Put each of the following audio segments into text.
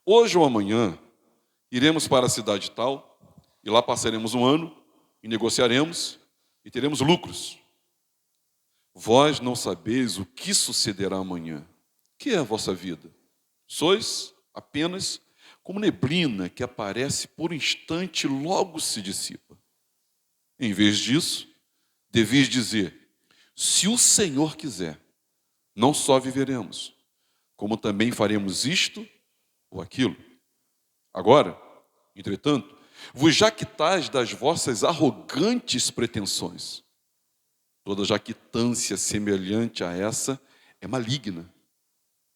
Hoje ou amanhã, iremos para a cidade tal, e lá passaremos um ano, e negociaremos, e teremos lucros. Vós não sabeis o que sucederá amanhã. Que é a vossa vida? Sois apenas como neblina que aparece por um instante e logo se dissipa. Em vez disso, deveis dizer: se o Senhor quiser, não só viveremos, como também faremos isto ou aquilo. Agora, entretanto, vos jactais das vossas arrogantes pretensões. Toda jactância semelhante a essa é maligna.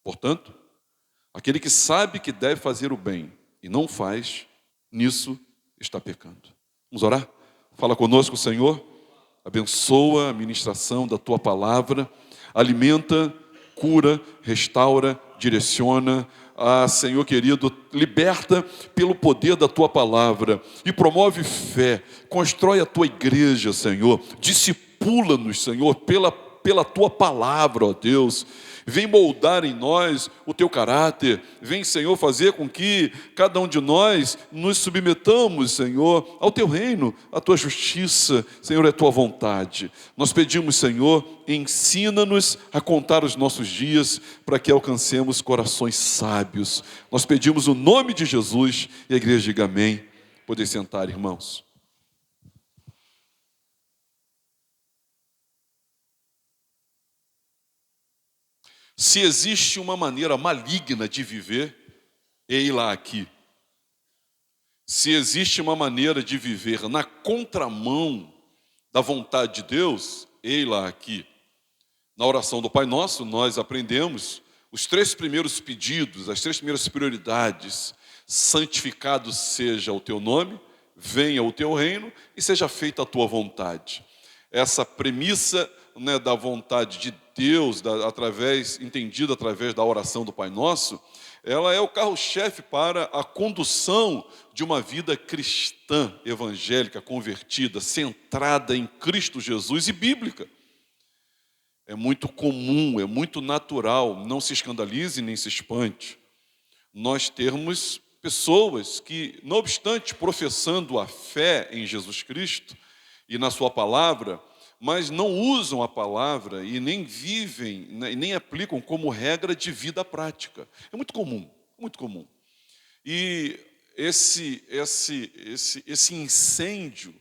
Portanto, aquele que sabe que deve fazer o bem e não faz, nisso está pecando. Vamos orar? Fala conosco, Senhor. Abençoa a ministração da Tua palavra. Alimenta, cura, restaura, direciona. Senhor querido, liberta pelo poder da Tua palavra e promove fé. Constrói a Tua igreja, Senhor. Discipula-nos, Senhor, pela Tua palavra, ó Deus. Vem moldar em nós o Teu caráter. Vem, Senhor, fazer com que cada um de nós nos submetamos, Senhor, ao Teu reino, à Tua justiça. Senhor, é a Tua vontade. Nós pedimos, Senhor, ensina-nos a contar os nossos dias para que alcancemos corações sábios. Nós pedimos o nome de Jesus e a igreja diga amém. Poder sentar, irmãos. Se existe uma maneira maligna de viver, ei-la aqui. Se existe uma maneira de viver na contramão da vontade de Deus, ei-la aqui. Na oração do Pai Nosso, nós aprendemos os 3 primeiros pedidos, as 3 primeiras prioridades. Santificado seja o teu nome, venha o teu reino e seja feita a tua vontade. Essa premissa, da vontade de Deus, entendida através da oração do Pai Nosso, ela é o carro-chefe para a condução de uma vida cristã, evangélica, convertida, centrada em Cristo Jesus e bíblica. É muito comum, é muito natural, não se escandalize nem se espante, nós termos pessoas que, não obstante professando a fé em Jesus Cristo e na sua palavra, mas não usam a palavra e nem vivem, nem aplicam como regra de vida prática. É muito comum, muito comum. E esse incêndio,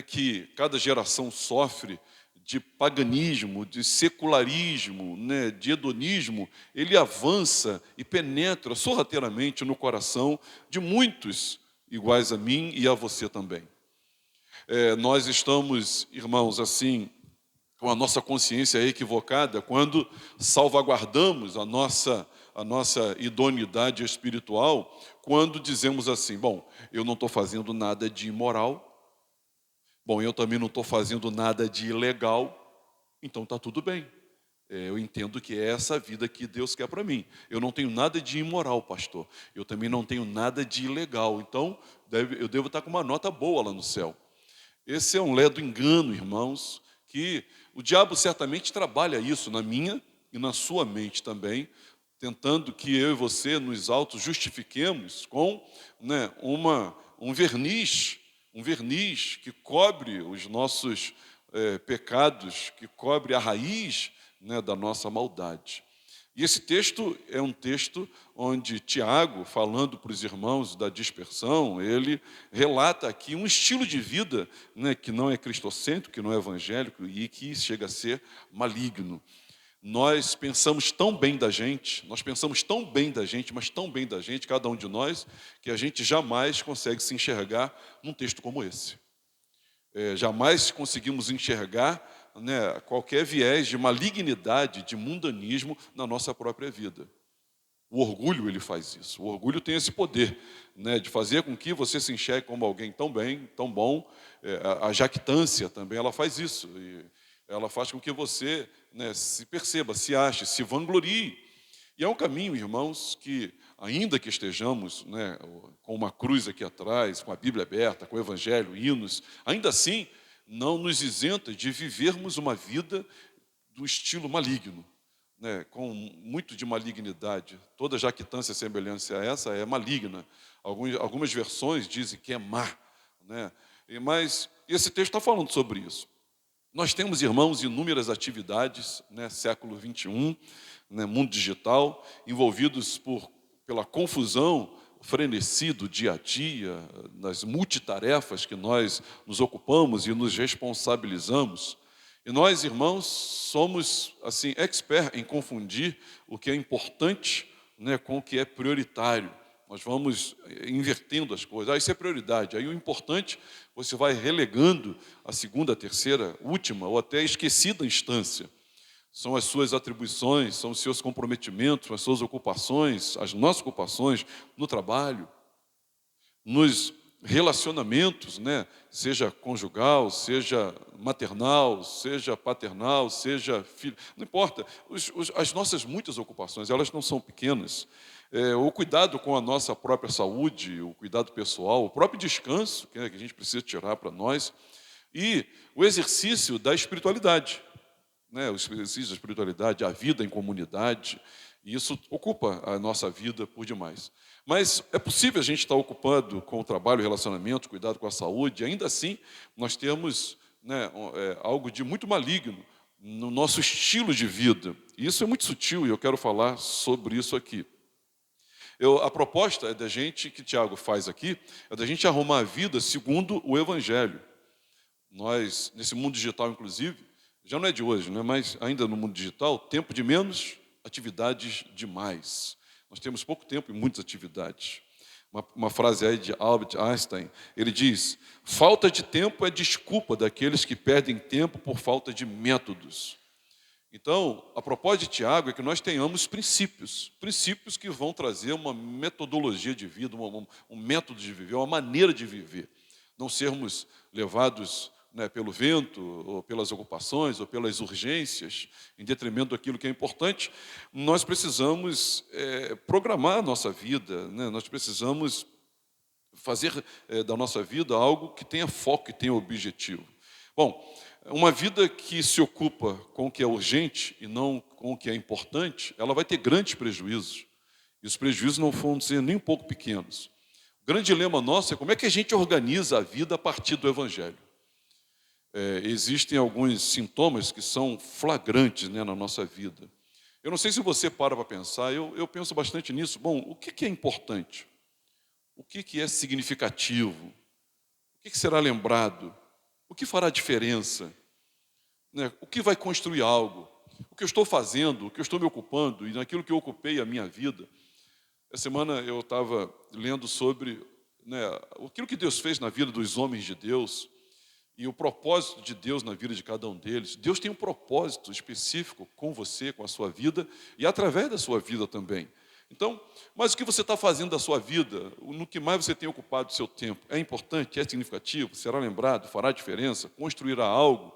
que cada geração sofre de paganismo, de secularismo, de hedonismo, ele avança e penetra sorrateiramente no coração de muitos iguais a mim e a você também. Nós estamos, irmãos, assim, com a nossa consciência equivocada quando salvaguardamos a nossa idoneidade espiritual, quando dizemos assim: bom, eu não estou fazendo nada de imoral, bom, eu também não estou fazendo nada de ilegal, então está tudo bem. Eu entendo que é essa vida que Deus quer para mim. Eu não tenho nada de imoral, pastor. Eu também não tenho nada de ilegal, então eu devo estar com uma nota boa lá no céu. Esse é um ledo engano, irmãos, que o diabo certamente trabalha isso na minha e na sua mente também, tentando que eu e você nos auto-justifiquemos com um verniz que cobre os nossos pecados, que cobre a raiz da nossa maldade. E esse texto é um texto onde Tiago, falando para os irmãos da dispersão, ele relata aqui um estilo de vida que não é cristocêntrico, que não é evangélico e que chega a ser maligno. Nós pensamos tão bem da gente, mas tão bem da gente, cada um de nós, que a gente jamais consegue se enxergar num texto como esse. Jamais conseguimos enxergar qualquer viés de malignidade, de mundanismo na nossa própria vida. O orgulho, ele faz isso. O orgulho tem esse poder, de fazer com que você se enxergue como alguém tão bem, tão bom. A jactância também, ela faz isso. E ela faz com que você se perceba, se ache, se vanglorie. E é um caminho, irmãos, que ainda que estejamos com uma cruz aqui atrás, com a Bíblia aberta, com o Evangelho, hinos, ainda assim, não nos isenta de vivermos uma vida do estilo maligno, né, com muito de malignidade. Toda jactância semelhante a essa é maligna. Algumas versões dizem que é má, né? Mas esse texto está falando sobre isso. Nós temos, irmãos, inúmeras atividades, né, século XXI, né, mundo digital, envolvidos pela confusão, o frenesi do dia a dia, nas multitarefas que nós nos ocupamos e nos responsabilizamos. E nós, irmãos, somos assim expert em confundir o que é importante, né, com o que é prioritário. Nós vamos invertendo as coisas. Isso é prioridade. Aí o importante, você vai relegando a segunda, a terceira, última ou até esquecida instância. São as suas atribuições, são os seus comprometimentos, as suas ocupações, as nossas ocupações no trabalho, nos relacionamentos, né? Seja conjugal, seja maternal, seja paternal, seja filho, não importa. As nossas muitas ocupações, elas não são pequenas. O cuidado com a nossa própria saúde, o cuidado pessoal, o próprio descanso que a gente precisa tirar para nós, e o exercício da espiritualidade, né? O exercício da espiritualidade, a vida em comunidade, e isso ocupa a nossa vida por demais. Mas é possível a gente estar ocupado com o trabalho, o relacionamento, cuidado com a saúde, e ainda assim nós temos, né, algo de muito maligno no nosso estilo de vida. E isso é muito sutil e eu quero falar sobre isso aqui. A proposta é da gente, que Tiago faz aqui, é da gente arrumar a vida segundo o Evangelho. Nós, nesse mundo digital, inclusive, já não é de hoje, né, mas ainda no mundo digital, tempo de menos, atividades de mais. Nós temos pouco tempo e muitas atividades. Uma frase aí de Albert Einstein, ele diz: falta de tempo é desculpa daqueles que perdem tempo por falta de métodos. Então, a proposta de Tiago é que nós tenhamos princípios que vão trazer uma metodologia de vida, um método de viver, uma maneira de viver. Não sermos levados, né, pelo vento, ou pelas ocupações, ou pelas urgências, em detrimento daquilo que é importante. Nós precisamos programar a nossa vida, né? Nós precisamos fazer da nossa vida algo que tenha foco e tenha objetivo. Bom, uma vida que se ocupa com o que é urgente e não com o que é importante, ela vai ter grandes prejuízos. E os prejuízos não vão ser nem um pouco pequenos. O grande dilema nosso é como é que a gente organiza a vida a partir do Evangelho. Existem alguns sintomas que são flagrantes, né, na nossa vida. Eu não sei se você para pensar, eu penso bastante nisso. Bom, o que é importante? O que é significativo? O que será lembrado? O que fará diferença? Né? O que vai construir algo? O que eu estou fazendo, o que eu estou me ocupando, e naquilo que eu ocupei a minha vida. Essa semana eu estava lendo sobre, né, aquilo que Deus fez na vida dos homens de Deus, e o propósito de Deus na vida de cada um deles. Deus tem um propósito específico com você, com a sua vida, e através da sua vida também. Então, mas o que você está fazendo da sua vida, no que mais você tem ocupado o seu tempo, é importante, é significativo, será lembrado, fará diferença, construirá algo,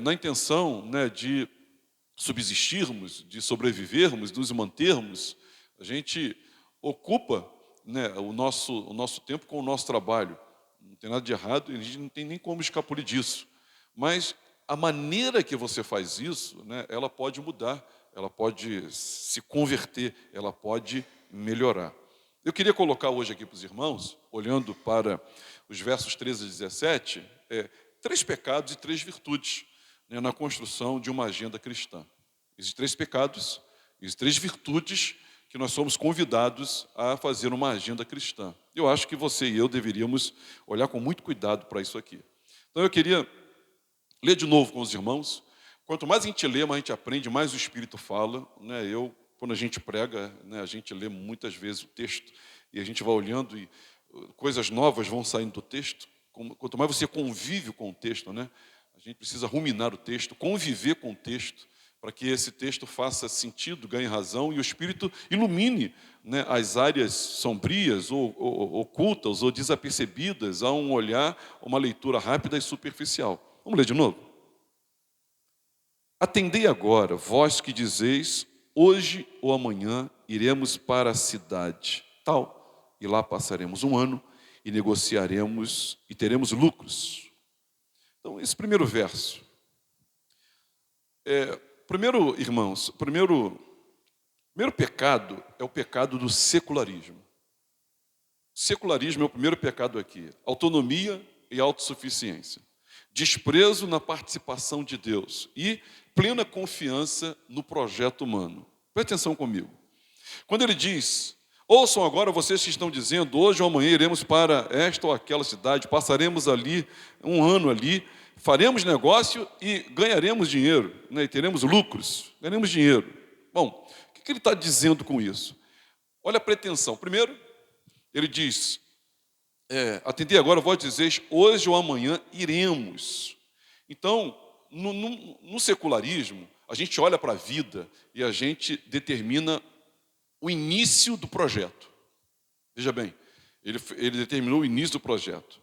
na intenção, né, de subsistirmos, de sobrevivermos, de nos mantermos. A gente ocupa, né, o nosso tempo com o nosso trabalho. Não tem nada de errado, a gente não tem nem como escapulir disso. Mas a maneira que você faz isso, né, ela pode mudar, ela pode se converter, ela pode melhorar. Eu queria colocar hoje aqui para os irmãos, olhando para os versos 13 a 17, 3 pecados e 3 virtudes, né, na construção de uma agenda cristã. Esses 3 pecados e 3 virtudes que nós somos convidados a fazer uma agenda cristã. Eu acho que você e eu deveríamos olhar com muito cuidado para isso aqui. Então eu queria ler de novo com os irmãos. Quanto mais a gente lê, mais a gente aprende, mais o Espírito fala, né? Quando a gente prega, né, a gente lê muitas vezes o texto e a gente vai olhando e coisas novas vão saindo do texto. Quanto mais você convive com o texto, né, a gente precisa ruminar o texto, conviver com o texto, para que esse texto faça sentido, ganhe razão e o Espírito ilumine, né, as áreas sombrias ou ocultas ou desapercebidas a um olhar, uma leitura rápida e superficial. Vamos ler de novo? Atendei agora, vós que dizeis, hoje ou amanhã iremos para a cidade tal, e lá passaremos um ano e negociaremos e teremos lucros. Então, esse primeiro verso, Primeiro, irmãos, primeiro pecado é o pecado do secularismo. Secularismo é o primeiro pecado aqui. Autonomia e autossuficiência. Desprezo na participação de Deus e plena confiança no projeto humano. Preste atenção comigo. Quando ele diz, ouçam agora vocês que estão dizendo, hoje ou amanhã iremos para esta ou aquela cidade, passaremos ali um ano ali, faremos negócio e ganharemos dinheiro, né? E teremos lucros, ganharemos dinheiro. Bom, o que ele está dizendo com isso? Olha a pretensão. Primeiro, ele diz, atendei agora, vós dizeis, hoje ou amanhã iremos. Então, no secularismo, a gente olha para a vida e a gente determina o início do projeto. Veja bem, ele determinou o início do projeto.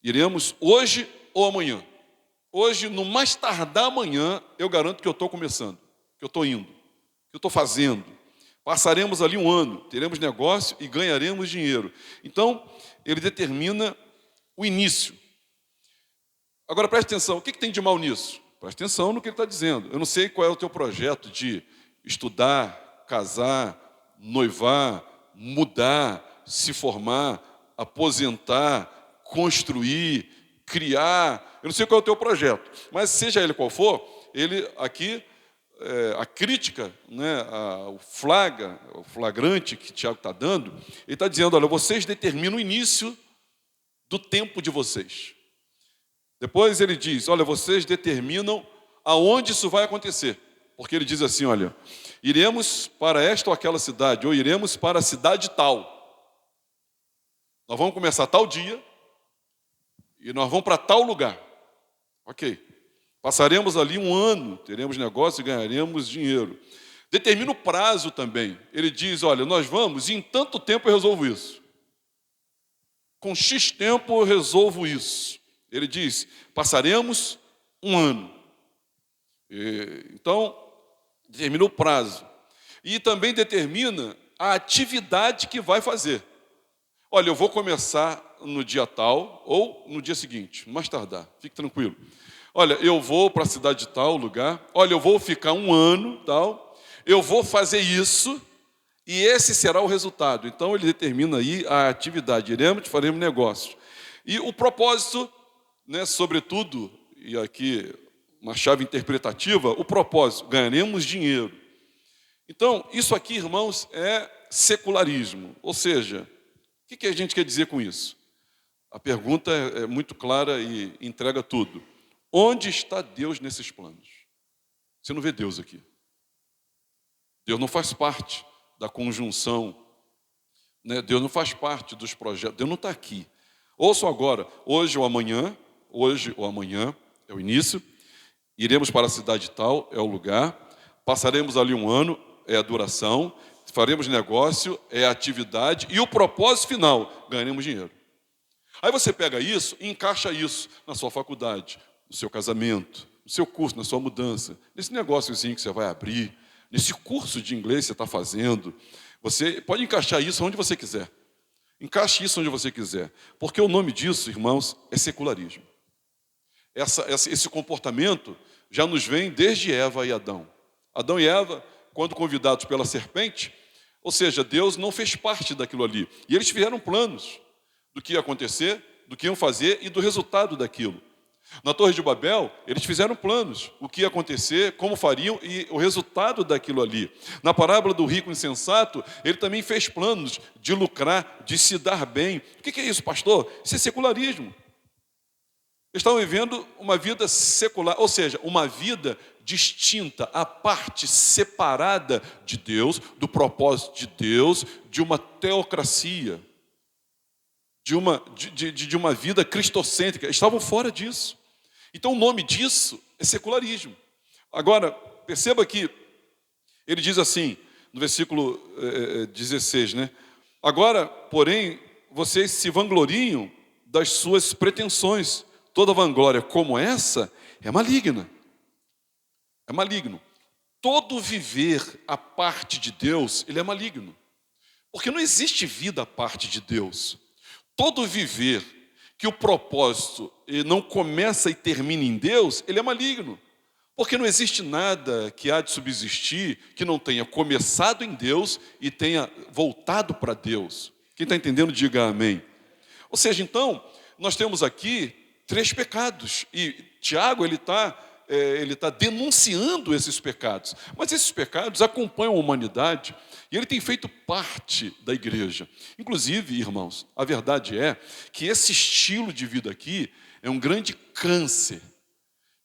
Iremos hoje ou amanhã. Hoje, no mais tardar amanhã, eu garanto que eu estou começando, que eu estou indo, que eu estou fazendo. Passaremos ali um ano, teremos negócio e ganharemos dinheiro. Então, ele determina o início. Agora, preste atenção, o que tem de mal nisso? Preste atenção no que ele está dizendo. Eu não sei qual é o teu projeto de estudar, casar, noivar, mudar, se formar, aposentar, construir, criar. Eu não sei qual é o teu projeto, mas seja ele qual for, ele aqui, a crítica, né, o flagrante que Tiago está dando, ele está dizendo, olha, vocês determinam o início do tempo de vocês. Depois ele diz, olha, vocês determinam aonde isso vai acontecer. Porque ele diz assim, olha, iremos para esta ou aquela cidade, ou iremos para a cidade tal. Nós vamos começar tal dia, e nós vamos para tal lugar. Ok. Passaremos ali um ano, teremos negócio e ganharemos dinheiro. Determina o prazo também. Ele diz, olha, nós vamos e em tanto tempo eu resolvo isso. Com X tempo eu resolvo isso. Ele diz, passaremos um ano. Então, determina o prazo. E também determina a atividade que vai fazer. Olha, eu vou começar no dia tal ou no dia seguinte, mais tardar, fique tranquilo. Olha, eu vou para a cidade de tal lugar, olha, eu vou ficar um ano, tal, eu vou fazer isso e esse será o resultado. Então, ele determina aí a atividade, iremos, faremos negócios. E o propósito, né, sobretudo, e aqui uma chave interpretativa, o propósito, ganharemos dinheiro. Então, isso aqui, irmãos, é secularismo. Ou seja, o que a gente quer dizer com isso? A pergunta é muito clara e entrega tudo. Onde está Deus nesses planos? Você não vê Deus aqui. Deus não faz parte da conjunção, né? Deus não faz parte dos projetos, Deus não está aqui. Ouçam agora, hoje ou amanhã é o início, iremos para a cidade tal, é o lugar, passaremos ali um ano, é a duração, faremos negócio, é a atividade, e o propósito final, ganharemos dinheiro. Aí você pega isso e encaixa isso na sua faculdade, no seu casamento, no seu curso, na sua mudança, nesse negóciozinho que você vai abrir, nesse curso de inglês que você está fazendo. Você pode encaixar isso onde você quiser. Encaixe isso onde você quiser. Porque o nome disso, irmãos, é secularismo. Esse comportamento já nos vem desde Eva e Adão. Adão e Eva, quando convidados pela serpente, ou seja, Deus não fez parte daquilo ali. E eles fizeram planos do que ia acontecer, do que iam fazer e do resultado daquilo. Na Torre de Babel, eles fizeram planos, o que ia acontecer, como fariam e o resultado daquilo ali. Na parábola do rico insensato, ele também fez planos de lucrar, de se dar bem. O que é isso, pastor? Isso é secularismo. Eles estavam vivendo uma vida secular, ou seja, uma vida distinta, à parte, separada de Deus, do propósito de Deus, de uma teocracia, de uma vida cristocêntrica. Estavam fora disso. Então o nome disso é secularismo. Agora, perceba que ele diz assim, no versículo 16, né? Agora, porém, vocês se vangloriam das suas pretensões. Toda vanglória como essa é maligna. É maligno. Todo viver à parte de Deus, ele é maligno. Porque não existe vida à parte de Deus. Todo viver que o propósito não começa e termina em Deus, ele é maligno. Porque não existe nada que há de subsistir que não tenha começado em Deus e tenha voltado para Deus. Quem está entendendo, diga amém. Ou seja, então, nós temos aqui 3 pecados. E Tiago, ele tá denunciando esses pecados. Mas esses pecados acompanham a humanidade e ele tem feito parte da igreja. Inclusive, irmãos, a verdade é que esse estilo de vida aqui é um grande câncer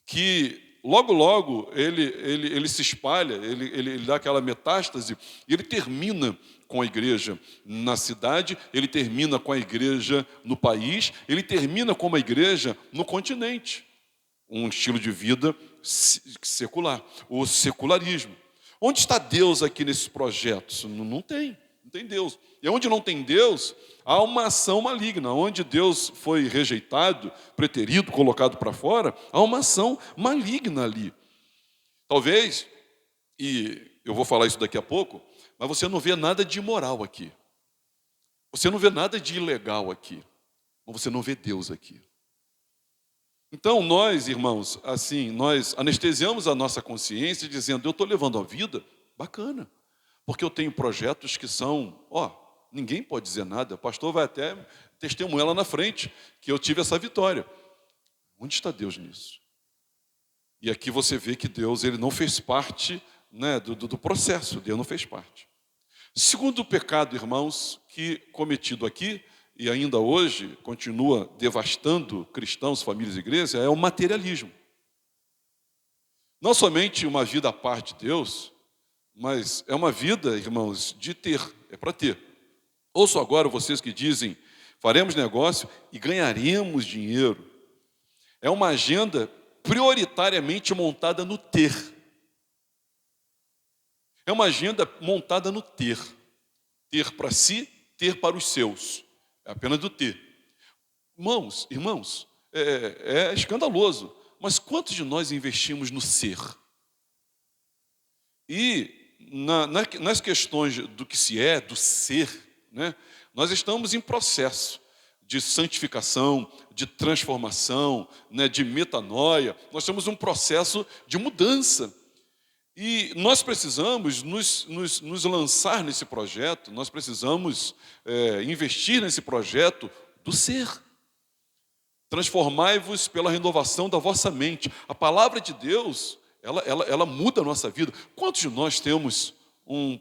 que logo, logo, ele se espalha, ele dá aquela metástase e ele termina com a igreja na cidade, ele termina com a igreja no país, ele termina com uma igreja no continente. Um estilo de vida secular, o secularismo. Onde está Deus aqui nesses projetos? Não tem Deus. E onde não tem Deus, há uma ação maligna. Onde Deus foi rejeitado, preterido, colocado para fora, há uma ação maligna ali. Talvez, e eu vou falar isso daqui a pouco, mas você não vê nada de imoral aqui. Você não vê nada de ilegal aqui. Mas você não vê Deus aqui. Então nós, irmãos, assim, nós anestesiamos a nossa consciência dizendo, eu estou levando a vida bacana. Porque eu tenho projetos que são, ninguém pode dizer nada. O pastor vai até testemunhar lá na frente que eu tive essa vitória. Onde está Deus nisso? E aqui você vê que Deus ele não fez parte, né, do processo. Deus não fez parte. Segundo pecado, irmãos, que cometido aqui, e ainda hoje continua devastando cristãos, famílias e igrejas, é o materialismo. Não somente uma vida à parte de Deus, mas é uma vida, irmãos, de ter, é para ter. Ouço agora vocês que dizem, faremos negócio e ganharemos dinheiro. É uma agenda prioritariamente montada no ter. É uma agenda montada no ter. Ter para si, ter para os seus. É apenas do ter. Irmãos, é escandaloso. Mas quantos de nós investimos no ser? E nas questões do que se é, do ser, né, nós estamos em processo de santificação, de transformação, né, de metanoia. Nós temos um processo de mudança. E nós precisamos nos lançar nesse projeto, nós precisamos investir nesse projeto do ser. Transformai-vos pela renovação da vossa mente. A palavra de Deus, ela muda a nossa vida. Quantos de nós temos um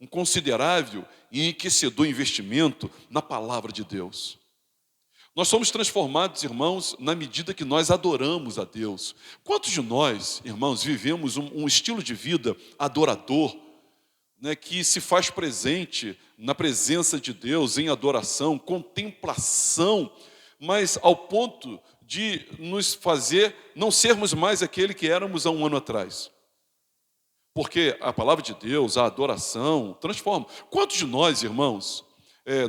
considerável e enriquecedor investimento na palavra de Deus? Nós somos transformados, irmãos, na medida que nós adoramos a Deus. Quantos de nós, irmãos, vivemos um estilo de vida adorador, né, que se faz presente na presença de Deus, em adoração, contemplação, mas ao ponto de nos fazer não sermos mais aquele que éramos há um ano atrás? Porque a palavra de Deus, a adoração, transforma. Quantos de nós, irmãos,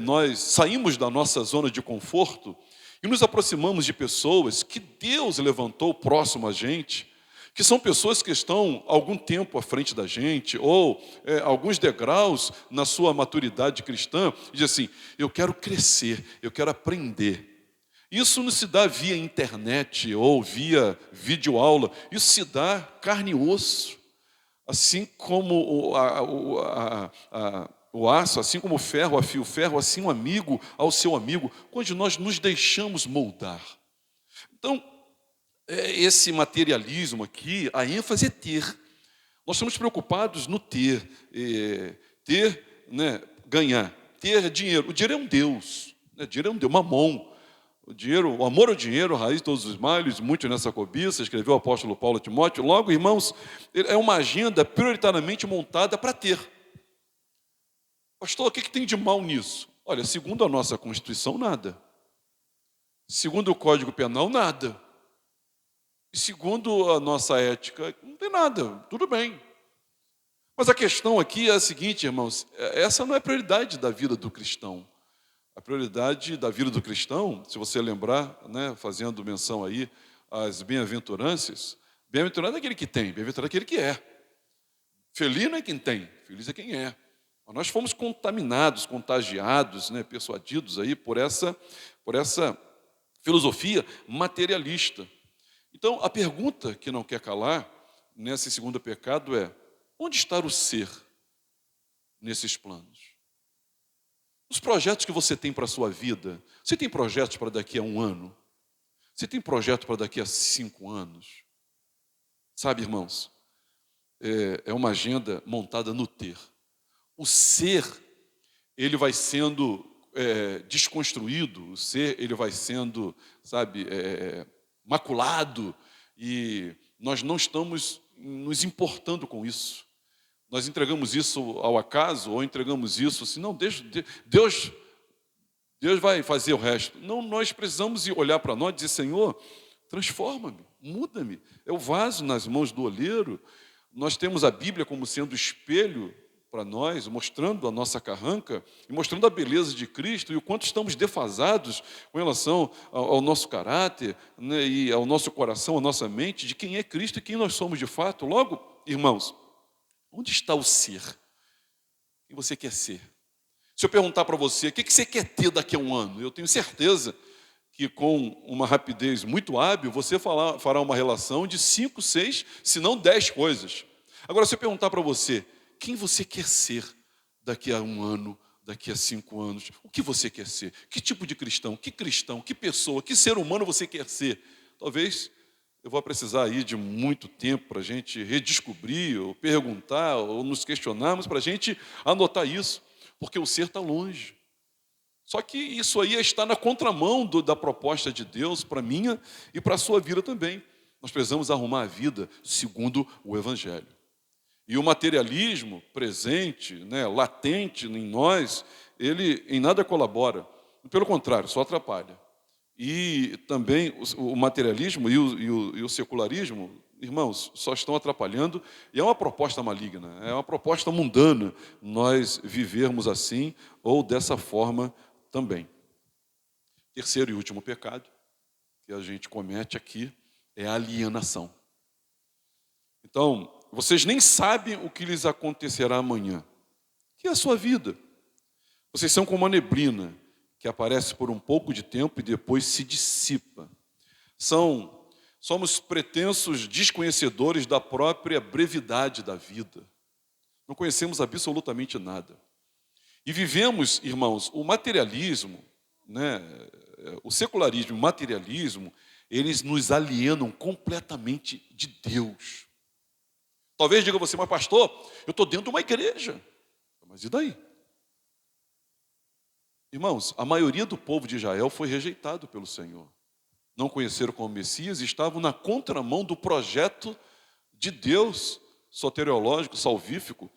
nós saímos da nossa zona de conforto e nos aproximamos de pessoas que Deus levantou próximo a gente, que são pessoas que estão algum tempo à frente da gente, ou alguns degraus na sua maturidade cristã, e diz assim, eu quero crescer, eu quero aprender. Isso não se dá via internet ou via videoaula, isso se dá carne e osso, assim como o aço, assim como o ferro afia o ferro, assim um amigo ao seu amigo, quando nós nos deixamos moldar. Então, esse materialismo aqui, a ênfase é ter. Nós estamos preocupados no ter, né, ganhar, ter dinheiro. O dinheiro é um Deus, né? O dinheiro é um Deus, mamon. O amor ao dinheiro, a raiz de todos os males, muito nessa cobiça, escreveu o apóstolo Paulo a Timóteo. Logo, irmãos, é uma agenda prioritariamente montada para ter. Pastor, o que tem de mal nisso? Olha, segundo a nossa Constituição, nada. Segundo o Código Penal, nada. E segundo a nossa ética, não tem nada, tudo bem. Mas a questão aqui é a seguinte, irmãos, essa não é a prioridade da vida do cristão. A prioridade da vida do cristão, se você lembrar, né, fazendo menção aí às bem-aventuranças, bem-aventurado é aquele que tem, bem-aventurado é aquele que é. Feliz não é quem tem, feliz é quem é. Nós fomos contaminados, contagiados, né, persuadidos aí por essa filosofia materialista. Então, a pergunta que não quer calar, nesse segundo pecado é: onde está o ser nesses planos? Os projetos que você tem para a sua vida, você tem projetos para daqui a 1 ano? Você tem projeto para daqui a 5 anos? Sabe, irmãos, é uma agenda montada no ter. O ser, ele vai sendo desconstruído, o ser, ele vai sendo, sabe, maculado, e nós não estamos nos importando com isso. Nós entregamos isso ao acaso, ou entregamos isso assim, não, Deus vai fazer o resto. Não, nós precisamos olhar para nós e dizer: Senhor, transforma-me, muda-me. É o vaso nas mãos do oleiro. Nós temos a Bíblia como sendo espelho para nós, mostrando a nossa carranca e mostrando a beleza de Cristo e o quanto estamos defasados com relação ao nosso caráter, né, e ao nosso coração, à nossa mente, de quem é Cristo e quem nós somos de fato. Logo, irmãos, onde está o ser? Quem você quer ser? Se eu perguntar para você, o que você quer ter daqui a 1 ano? Eu tenho certeza que com uma rapidez muito hábil, você fará uma relação de 5, 6, se não 10 coisas. Agora, se eu perguntar para você, quem você quer ser daqui a 1 ano, daqui a 5 anos? O que você quer ser? Que tipo de cristão, que pessoa, que ser humano você quer ser? Talvez eu vou precisar aí de muito tempo para a gente redescobrir, ou perguntar, ou nos questionarmos, para a gente anotar isso, porque o ser está longe. Só que isso aí está na contramão da proposta de Deus para a minha e para a sua vida também. Nós precisamos arrumar a vida segundo o Evangelho. E o materialismo presente, né, latente em nós, ele em nada colabora. Pelo contrário, só atrapalha. E também o materialismo e o secularismo, irmãos, só estão atrapalhando. E é uma proposta maligna, é uma proposta mundana nós vivermos assim ou dessa forma também. Terceiro e último pecado que a gente comete aqui é a alienação. Então, vocês nem sabem o que lhes acontecerá amanhã, que é a sua vida. Vocês são como a neblina, que aparece por um pouco de tempo e depois se dissipa. Somos pretensos desconhecedores da própria brevidade da vida. Não conhecemos absolutamente nada. E vivemos, irmãos, o materialismo, né, o secularismo e o materialismo, eles nos alienam completamente de Deus. Talvez diga você: mas pastor, eu estou dentro de uma igreja. Mas e daí? Irmãos, a maioria do povo de Israel foi rejeitado pelo Senhor. Não conheceram como Messias e estavam na contramão do projeto de Deus, soteriológico, salvífico.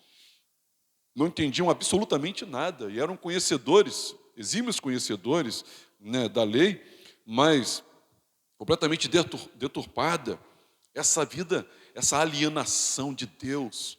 Não entendiam absolutamente nada e eram conhecedores, exímios conhecedores, né, da lei, mas completamente deturpada. Essa vida, essa alienação de Deus.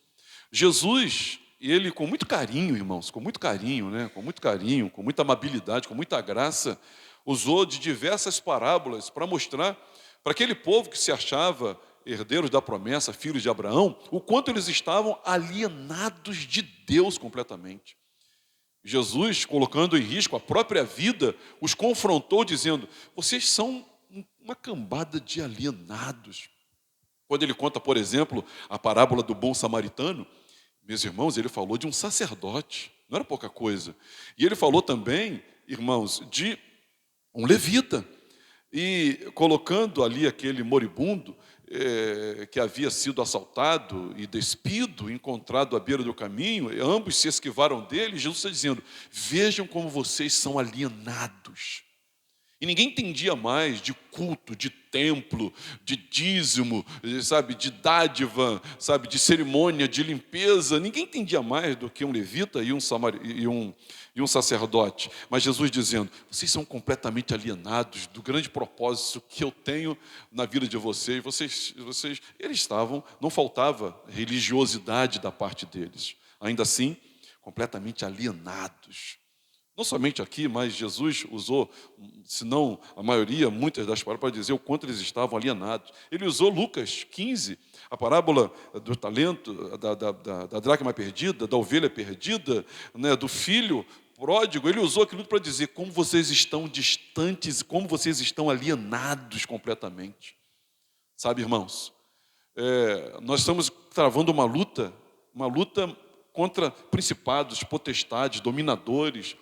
Jesus, ele com muito carinho, irmãos, com muito carinho, né, com muito carinho, com muita amabilidade, com muita graça, usou de diversas parábolas para mostrar para aquele povo que se achava herdeiros da promessa, filhos de Abraão, o quanto eles estavam alienados de Deus completamente. Jesus, colocando em risco a própria vida, os confrontou dizendo: vocês são uma cambada de alienados. Quando ele conta, por exemplo, a parábola do bom samaritano, meus irmãos, ele falou de um sacerdote, não era pouca coisa. E ele falou também, irmãos, de um levita. E colocando ali aquele moribundo que havia sido assaltado e despido, encontrado à beira do caminho, ambos se esquivaram dele. Jesus está dizendo: vejam como vocês são alienados. E ninguém entendia mais de culto, de templo, de dízimo, sabe, de dádiva, sabe, de cerimônia, de limpeza. Ninguém entendia mais do que um levita e um sacerdote. Mas Jesus dizendo: vocês são completamente alienados do grande propósito que eu tenho na vida de vocês. Eles estavam, não faltava religiosidade da parte deles. Ainda assim, completamente alienados. Não somente aqui, mas Jesus usou, se não a maioria, muitas das parábolas, para dizer o quanto eles estavam alienados. Ele usou Lucas 15, a parábola do talento, da dracma perdida, da ovelha perdida, né, do filho pródigo. Ele usou aquilo para dizer como vocês estão distantes, como vocês estão alienados completamente. Sabe, irmãos, nós estamos travando uma luta contra principados, potestades, dominadores.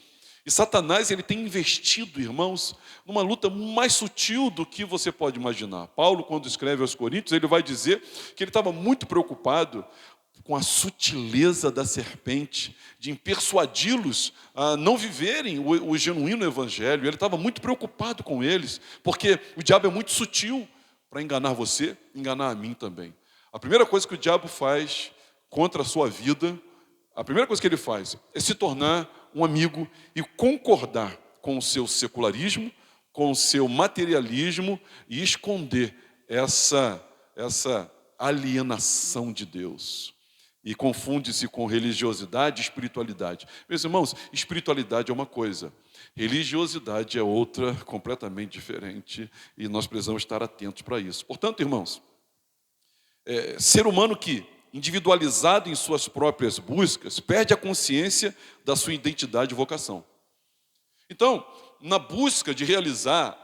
E Satanás, ele tem investido, irmãos, numa luta mais sutil do que você pode imaginar. Paulo, quando escreve aos Coríntios, ele vai dizer que ele estava muito preocupado com a sutileza da serpente, de persuadi-los a não viverem o genuíno evangelho. Ele estava muito preocupado com eles, porque o diabo é muito sutil para enganar você, enganar a mim também. A primeira coisa que o diabo faz contra a sua vida, a primeira coisa que ele faz é se tornar um amigo e concordar com o seu secularismo, com o seu materialismo e esconder essa alienação de Deus. E confunde-se com religiosidade e espiritualidade. Meus irmãos, espiritualidade é uma coisa, religiosidade é outra, completamente diferente, e nós precisamos estar atentos para isso. Portanto, irmãos, ser humano que, individualizado em suas próprias buscas, perde a consciência da sua identidade e vocação. Então, na busca de realizar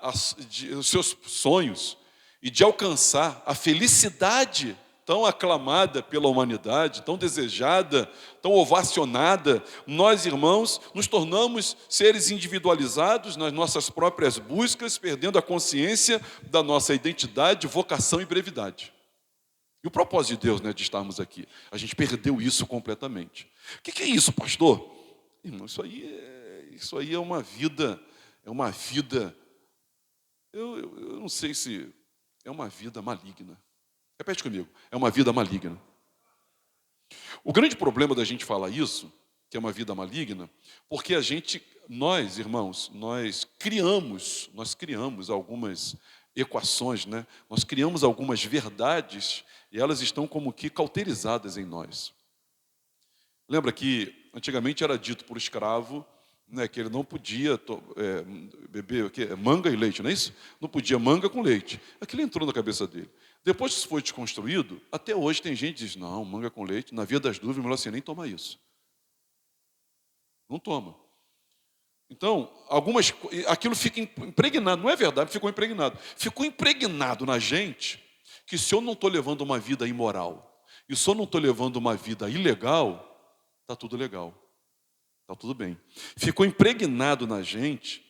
os seus sonhos e de alcançar a felicidade tão aclamada pela humanidade, tão desejada, tão ovacionada, nós, irmãos, nos tornamos seres individualizados nas nossas próprias buscas, perdendo a consciência da nossa identidade, vocação e brevidade. E o propósito de Deus, né, de estarmos aqui? A gente perdeu isso completamente. O que é isso, pastor? Irmão, isso aí é uma vida, eu não sei se é uma vida maligna. Repete comigo, é uma vida maligna. O grande problema da gente falar isso, que é uma vida maligna, porque nós, irmãos, nós criamos algumas equações, né? Nós criamos algumas verdades e elas estão como que cauterizadas em nós. Lembra que antigamente era dito por escravo, né, que ele não podia beber manga e leite, não é isso? Não podia manga com leite. Aquilo entrou na cabeça dele. Depois que isso foi desconstruído, até hoje tem gente que diz, não, manga com leite, na via das dúvidas, melhor você nem tomar isso. Não toma. Então, aquilo fica impregnado, não é verdade, ficou impregnado. Ficou impregnado na gente que se eu não estou levando uma vida imoral, e se eu não estou levando uma vida ilegal, está tudo legal, está tudo bem. Ficou impregnado na gente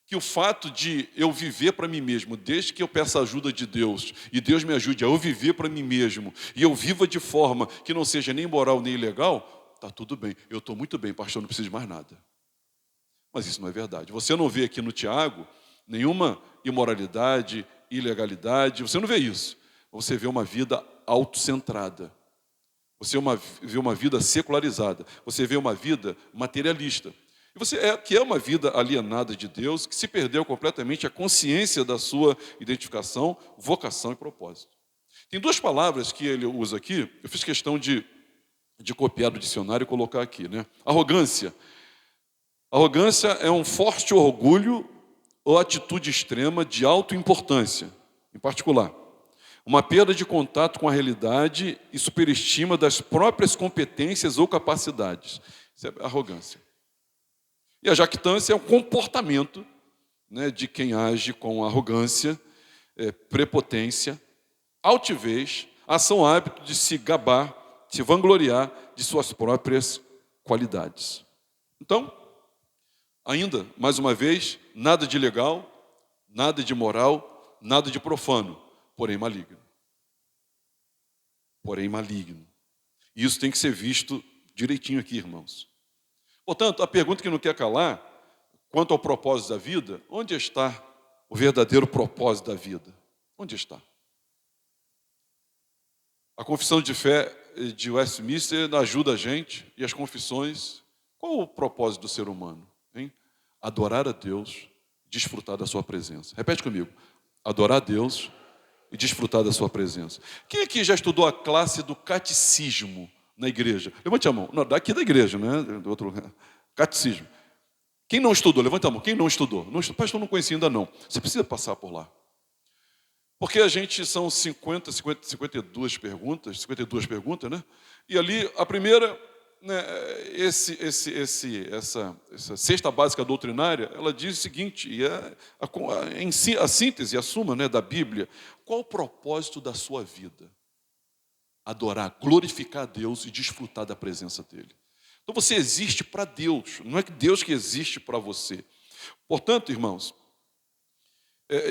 que o fato de eu viver para mim mesmo, desde que eu peça a ajuda de Deus, e Deus me ajude a eu viver para mim mesmo, e eu viva de forma que não seja nem moral nem ilegal, está tudo bem. Eu estou muito bem, pastor, não preciso de mais nada. Mas isso não é verdade. Você não vê aqui no Tiago nenhuma imoralidade, ilegalidade, você não vê isso. Você vê uma vida autocentrada. Você vê uma vida secularizada. Você vê uma vida materialista. E que é uma vida alienada de Deus, que se perdeu completamente a consciência da sua identificação, vocação e propósito. Tem duas palavras que ele usa aqui, eu fiz questão de copiar do dicionário e colocar aqui, né? Arrogância. Arrogância é um forte orgulho ou atitude extrema de autoimportância, em particular. Uma perda de contato com a realidade e superestima das próprias competências ou capacidades. Isso é arrogância. E a jactância é um comportamento, né, de quem age com arrogância, prepotência, altivez, ação hábito de se gabar, se vangloriar de suas próprias qualidades. Então, ainda, mais uma vez, nada de legal, nada de moral, nada de profano, porém maligno. Porém maligno. E isso tem que ser visto direitinho aqui, irmãos. Portanto, a pergunta que não quer calar, quanto ao propósito da vida, onde está o verdadeiro propósito da vida? Onde está? A confissão de fé de Westminster ajuda a gente, e as confissões, qual o propósito do ser humano? Hein? Adorar a Deus, desfrutar da sua presença. Repete comigo. Adorar a Deus e desfrutar da sua presença. Quem aqui já estudou a classe do catecismo na igreja? Levante a mão. Não, daqui da igreja, né? Do outro lugar. Catecismo. Quem não estudou? Levanta a mão. Quem não estudou? Pastor, não conhecia ainda não. Você precisa passar por lá. Porque a gente são 52 perguntas, né? E ali, a primeira né, essa cesta básica doutrinária, ela diz o seguinte, e a síntese, a suma, né, da Bíblia: qual o propósito da sua vida? Adorar, glorificar a Deus e desfrutar da presença dEle. Então você existe para Deus, não é que Deus que existe para você. Portanto, irmãos,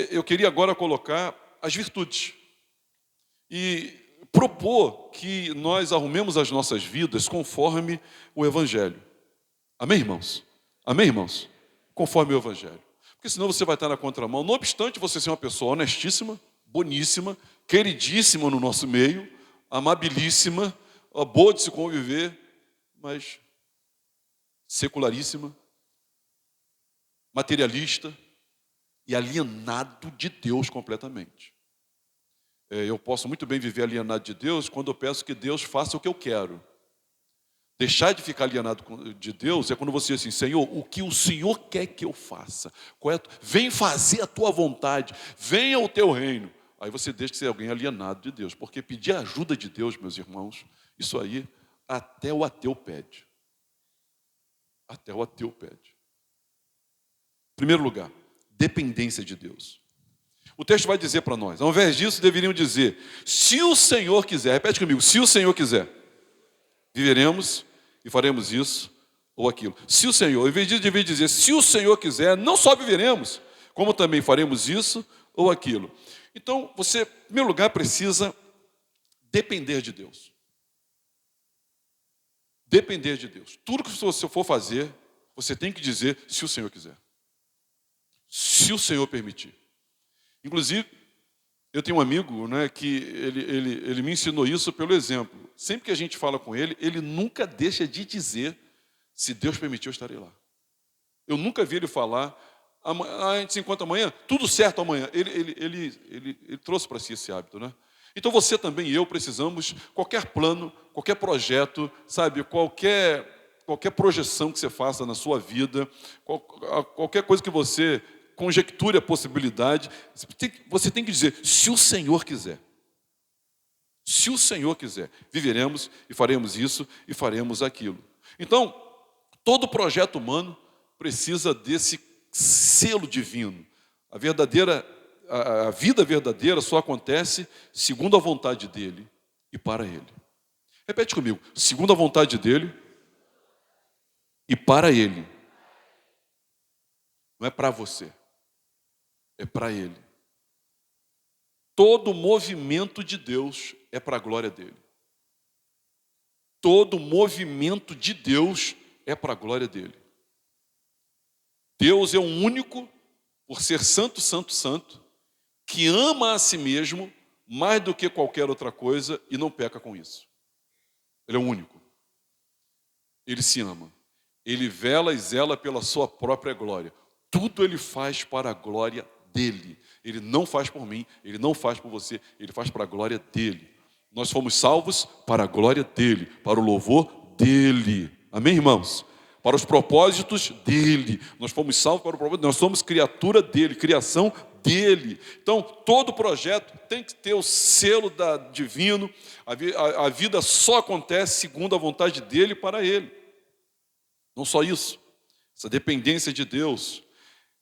eu queria agora colocar as virtudes e propor que nós arrumemos as nossas vidas conforme o Evangelho. Amém, irmãos? Amém, irmãos? Conforme o Evangelho. Porque senão você vai estar na contramão. Não obstante você ser uma pessoa honestíssima, boníssima, queridíssima no nosso meio, amabilíssima, boa de se conviver, mas secularíssima, materialista e alienado de Deus completamente. Eu posso muito bem viver alienado de Deus quando eu peço que Deus faça o que eu quero. Deixar de ficar alienado de Deus é quando você diz assim: Senhor, o que o Senhor quer que eu faça? Vem fazer a tua vontade, venha o teu reino. Aí você deixa de ser alguém alienado de Deus, porque pedir a ajuda de Deus, meus irmãos, isso aí até o ateu pede. Até o ateu pede. Em primeiro lugar, dependência de Deus. O texto vai dizer para nós, ao invés disso, deveriam dizer: se o Senhor quiser, repete comigo, se o Senhor quiser, viveremos e faremos isso ou aquilo. Se o Senhor, em vez disso, deveria dizer: se o Senhor quiser, não só viveremos, como também faremos isso ou aquilo. Então, você, em primeiro lugar, precisa depender de Deus. Depender de Deus. Tudo que você for fazer, você tem que dizer: se o Senhor quiser. Se o Senhor permitir. Inclusive, eu tenho um amigo, né, que ele me ensinou isso pelo exemplo. Sempre que a gente fala com ele, ele nunca deixa de dizer: se Deus permitir, eu estarei lá. Eu nunca vi ele falar: a gente se encontra amanhã, tudo certo amanhã. Ele trouxe para si esse hábito, né? Então você também e eu precisamos, qualquer plano, qualquer projeto, sabe, qualquer projeção que você faça na sua vida, qualquer coisa que você conjecture a possibilidade, você tem que dizer: se o Senhor quiser. Se o Senhor quiser, viveremos e faremos isso e faremos aquilo. Então, todo projeto humano precisa desse selo divino. A vida verdadeira só acontece segundo a vontade dele e para ele. Repete comigo: segundo a vontade dele e para ele. Não é para você, é para ele. Todo movimento de Deus é para a glória dele. Todo movimento de Deus é para a glória dele. Deus é o único, por ser santo, santo, santo, que ama a si mesmo mais do que qualquer outra coisa e não peca com isso. Ele é o único. Ele se ama. Ele vela e zela pela sua própria glória. Tudo ele faz para a glória dele. Ele não faz por mim, ele não faz por você, ele faz para a glória dele. Nós fomos salvos para a glória dele, para o louvor dele. Amém, irmãos? Para os propósitos dele. Nós fomos salvos para o propósito, nós somos criatura dele, criação dele. Então, todo projeto tem que ter o selo divino. A vida só acontece segundo a vontade dele para ele. Não só isso, essa dependência de Deus.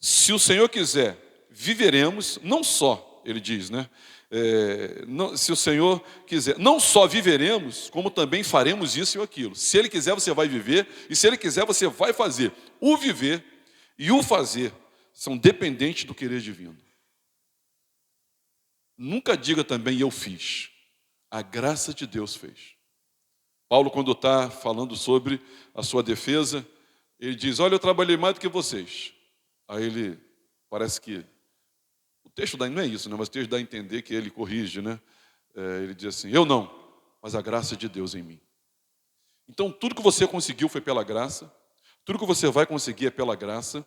Se o Senhor quiser, viveremos, não só, ele diz, né? Se o Senhor quiser, não só viveremos, como também faremos isso e aquilo. Se Ele quiser, você vai viver, e se Ele quiser, você vai fazer. O viver e o fazer são dependentes do querer divino. Nunca diga também: eu fiz. A graça de Deus fez. Paulo, quando está falando sobre a sua defesa, ele diz: olha, eu trabalhei mais do que vocês. Aí ele, parece que, o texto não é isso, né? Mas o texto dá a entender que ele corrige, né? Ele diz assim: eu não, mas a graça de Deus em mim. Então, tudo que você conseguiu foi pela graça, tudo que você vai conseguir é pela graça,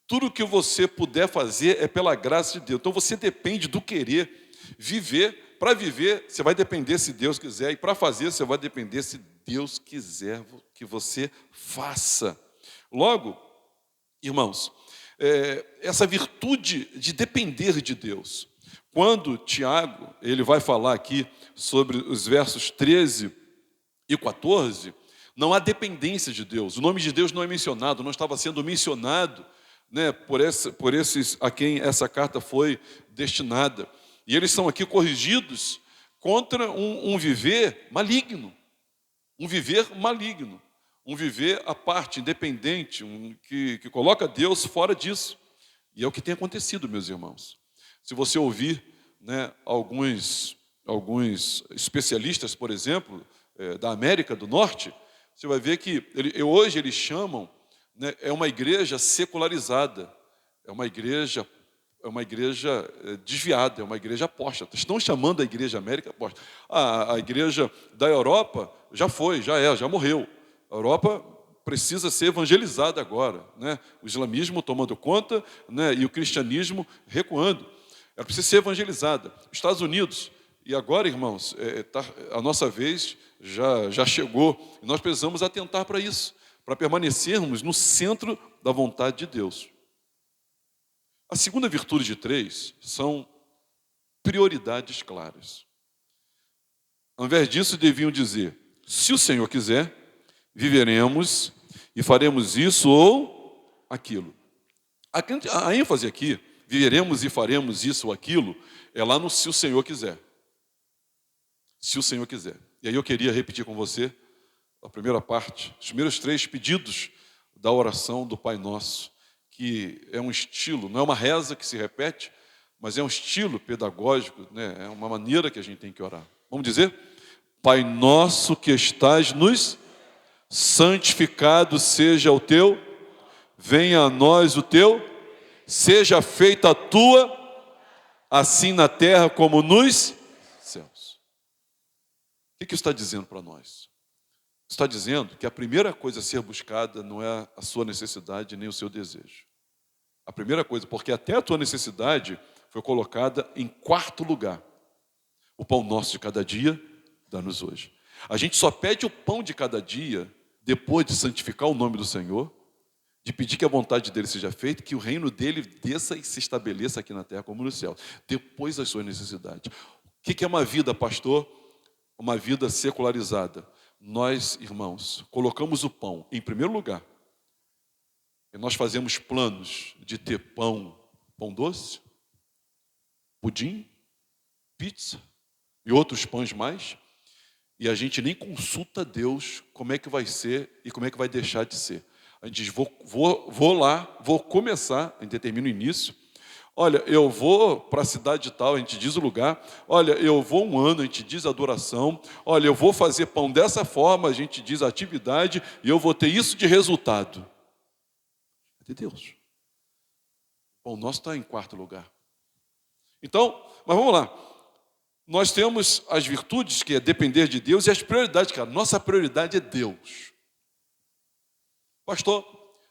tudo que você puder fazer é pela graça de Deus. Então, você depende do querer viver. Para viver, você vai depender se Deus quiser, e para fazer, você vai depender se Deus quiser que você faça. Logo, irmãos, essa virtude de depender de Deus. Quando Tiago, ele vai falar aqui sobre os versos 13 e 14, Não há dependência de Deus. O nome de Deus não é mencionado, não estava sendo mencionado, né, por esses a quem essa carta foi destinada. E eles são aqui corrigidos contra um viver maligno. Um viver maligno. Um viver à parte, independente, que coloca Deus fora disso. E é o que tem acontecido, meus irmãos. Se você ouvir, né, alguns especialistas, por exemplo, da América do Norte, você vai ver que hoje eles chamam, né, é uma igreja secularizada, é uma igreja desviada, é uma igreja apóstata. Estão chamando a igreja América apóstata. A igreja da Europa já morreu. A Europa precisa ser evangelizada agora, né? O islamismo tomando conta, né, e o cristianismo recuando. Ela precisa ser evangelizada. Os Estados Unidos, e agora, irmãos, a nossa vez já chegou, e nós precisamos atentar para isso, para permanecermos no centro da vontade de Deus. A segunda virtude de 3 são prioridades claras. Ao invés disso, deviam dizer: se o Senhor quiser, viveremos e faremos isso ou aquilo. A ênfase aqui, viveremos e faremos isso ou aquilo, é lá no se o Senhor quiser. Se o Senhor quiser. E aí eu queria repetir com você a primeira parte, os primeiros 3 pedidos da oração do Pai Nosso, que é um estilo, não é uma reza que se repete, mas é um estilo pedagógico, né? É uma maneira que a gente tem que orar. Vamos dizer? Pai nosso que estás nos, santificado seja o teu, venha a nós o teu, seja feita a tua, assim na terra como nos céus. O que está dizendo para nós? Está dizendo que a primeira coisa a ser buscada não é a sua necessidade nem o seu desejo. A primeira coisa, porque até a tua necessidade foi colocada em 4º lugar. O pão nosso de cada dia, dá-nos hoje. A gente só pede o pão de cada dia depois de santificar o nome do Senhor, de pedir que a vontade dele seja feita, que o reino dele desça e se estabeleça aqui na terra como no céu, depois das suas necessidades. O que é uma vida, pastor? Uma vida secularizada. Nós, irmãos, colocamos o pão em primeiro lugar. E nós fazemos planos de ter pão doce, pudim, pizza e outros pães mais, e a gente nem consulta Deus como é que vai ser e como é que vai deixar de ser. A gente diz, vou lá, vou começar, a gente determina o início. Olha, eu vou para a cidade tal, a gente diz o lugar. Olha, eu vou 1 ano, a gente diz a duração. Olha, eu vou fazer pão dessa forma, a gente diz a atividade, e eu vou ter isso de resultado. É de Deus. O pão nosso está em 4º lugar. Então, mas vamos lá. Nós temos as virtudes, que é depender de Deus, e as prioridades, cara. Nossa prioridade é Deus. Pastor,